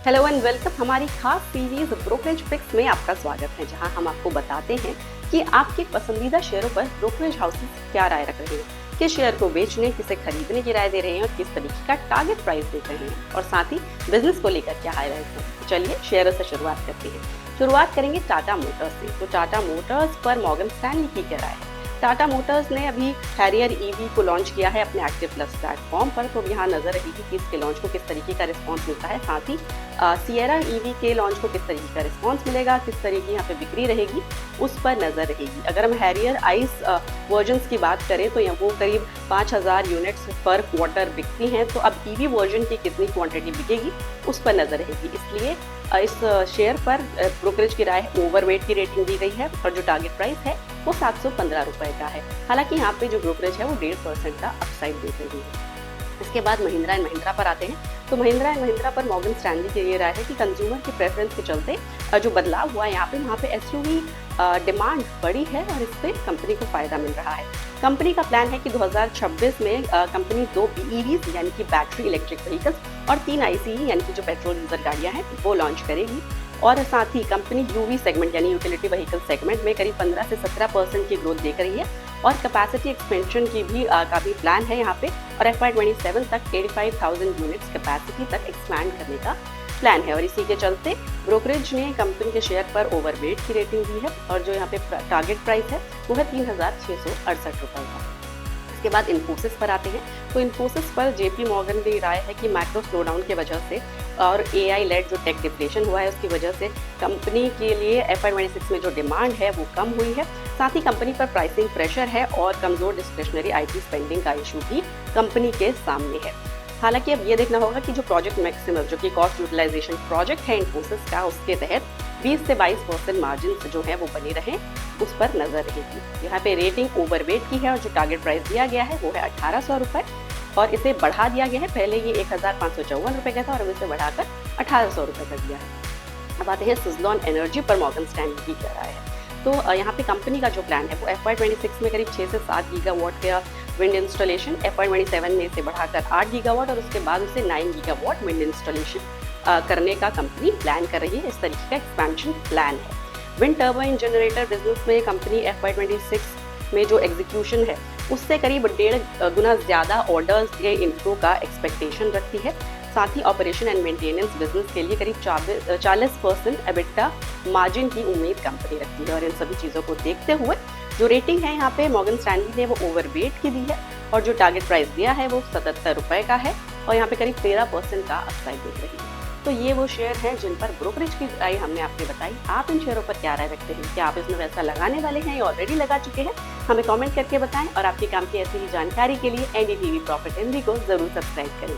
Hello and welcome. हमारी खास series brokerage pics में आपका स्वागत है, जहां हम आपको बताते हैं कि आपके पसंदीदा शेयरों पर ब्रोकरेज हाउसेस क्या राय रख रहे हैं, किस शेयर को बेचने, किसे खरीदने की राय दे रहे हैं और किस तरीके का टारगेट प्राइस दे रहे हैं, और साथ ही बिजनेस को लेकर क्या हाईलाइट है। चलिए शेयरों से शुरुआत करते हैं। शुरुआत करेंगे टाटा मोटर्स से। तो टाटा मोटर्स पर मॉर्गन स्टैनली की क्या राय है। टाटा मोटर्स ने अभी हैरियर ईवी को लॉन्च किया है अपने एक्टिव प्लस प्लेटफॉर्म पर। तो यहाँ नजर रहेगी कि इसके लॉन्च को किस तरीके का रिस्पांस मिलता है, साथ ही सिएरा ईवी के लॉन्च को किस तरीके का रिस्पांस मिलेगा, किस तरीके यहाँ पे बिक्री रहेगी, उस पर नजर रहेगी। अगर हम हैरियर आइस वर्जन्स की बात करें तो वो करीब 5000 यूनिट्स पर क्वार्टर बिकती हैं। तो अब ईवी वर्जन की कितनी क्वांटिटी बिकेगी उस पर नजर रहेगी। इसलिए इस शेयर पर ब्रोकरेज की राय ओवरवेट की रेटिंग दी गई है और जो टारगेट प्राइस है वो 715 रुपए का है। हालांकि यहाँ पे जो ब्रोकरेज है वो 1.5% का अपसाइड दे रही है। इसके बाद महिंद्रा एंड महिंद्रा पर आते हैं। तो महिंद्रा एंड महिंद्रा पर मॉर्गन स्टैनली की ये राय है कि कंज्यूमर की प्रेफरेंस के चलते जो बदलाव हुआ है वहाँ पे एसयूवी डिमांड बढ़ी है और इससे कंपनी को फायदा मिल रहा है। कंपनी का प्लान है कि 2026 में कंपनी 2 BEVs यानी कि बैटरी इलेक्ट्रिक व्हीकल्स और 3 ICE यानी कि जो पेट्रोल डीजल गाड़ियां हैं वो लॉन्च करेगी। और साथ ही कंपनी यूवी सेगमेंट यानी यूटिलिटी व्हीकल सेगमेंट में करीब 15 से 17% की ग्रोथ देख रही है और कैपेसिटी एक्सपेंशन की भी काफ़ी प्लान है यहाँ पे। और FY27 तक 85,000 यूनिट्स कैपेसिटी तक एक्सपैंड करने का प्लान है। और इसी के चलते ब्रोकरेज ने कंपनी के शेयर पर ओवरवेट की रेटिंग दी है और जो यहाँ पे टारगेट प्राइस है वो है 3,668 रुपये का। इसके बाद इन्फोसिस पर आते हैं। तो इन्फोसिस पर जेपी मॉर्गन की राय है कि मैक्रो स्लोडाउन की वजह से और AI लेड जो टेक डिफ्लेशन हुआ है उसकी वजह से कंपनी के लिए FY26 में जो डिमांड है वो कम हुई है। साथ ही कंपनी पर प्राइसिंग प्रेशर है और कमजोर डिस्क्रिशनरी IT स्पेंडिंग का इशू भी कंपनी के सामने है। हालांकि अब ये देखना होगा कि जो प्रोजेक्ट मैक्सिमम जो कि कॉस्ट यूटिलाइजेशन प्रोजेक्ट है इन्फोसिस का, उसके तहत 20 से 22% मार्जिन जो है वो बने रहे, उस पर नजर रहेगी। यहाँ पे रेटिंग ओवरवेट की है और जो टारगेट प्राइस दिया गया है वो है 1800 रुपये और इसे बढ़ा दिया गया है। पहले ये 1554 रुपये का था और अब इसे बढ़ाकर 1800 रुपये कर दिया है। अब आते हैं सुज़लॉन एनर्जी पर मॉर्गन स्टैनली की क्या राय है। तो यहाँ पे कंपनी का जो प्लान है वो FY26 में करीब 6 से 7 गीगावाट का विंड इंस्टॉलेशन, FY27 में इसे बढ़ाकर 8 गीगावाट और उसके बाद उसे 9 गीगावाट विंड इंस्टॉलेशन करने का कंपनी प्लान कर रही है। इस तरीके का एक्सपेंशन प्लान है। विंड टर्बाइन जनरेटर बिजनेस में कंपनी FY26 में जो एग्जीक्यूशन है उससे करीब 1.5 गुना ज़्यादा ऑर्डर्स के इनफ्लो का एक्सपेक्टेशन रखती है। साथ ही ऑपरेशन एंड मेंटेनेंस बिजनेस के लिए करीब 40% एबिटा मार्जिन की उम्मीद कंपनी रखती है। और इन सभी चीज़ों को देखते हुए जो रेटिंग है यहाँ पे मॉर्गन स्टैनली ने वो ओवरवेट की दी है और जो टारगेट प्राइस दिया है वो 77 रुपये का है और यहाँ पे करीब 13% का अपसाइड देख रही है। तो ये वो शेयर हैं जिन पर ब्रोकरेज की राय हमने आपको बताई। आप इन शेयरों पर क्या राय रखते हैं, क्या आप इसमें पैसा लगाने वाले हैं या ऑलरेडी लगा चुके हैं, हमें कमेंट करके बताएं। और आपके काम की ऐसी ही जानकारी के लिए NDTV प्रॉफिट हिंदी को जरूर सब्सक्राइब करें।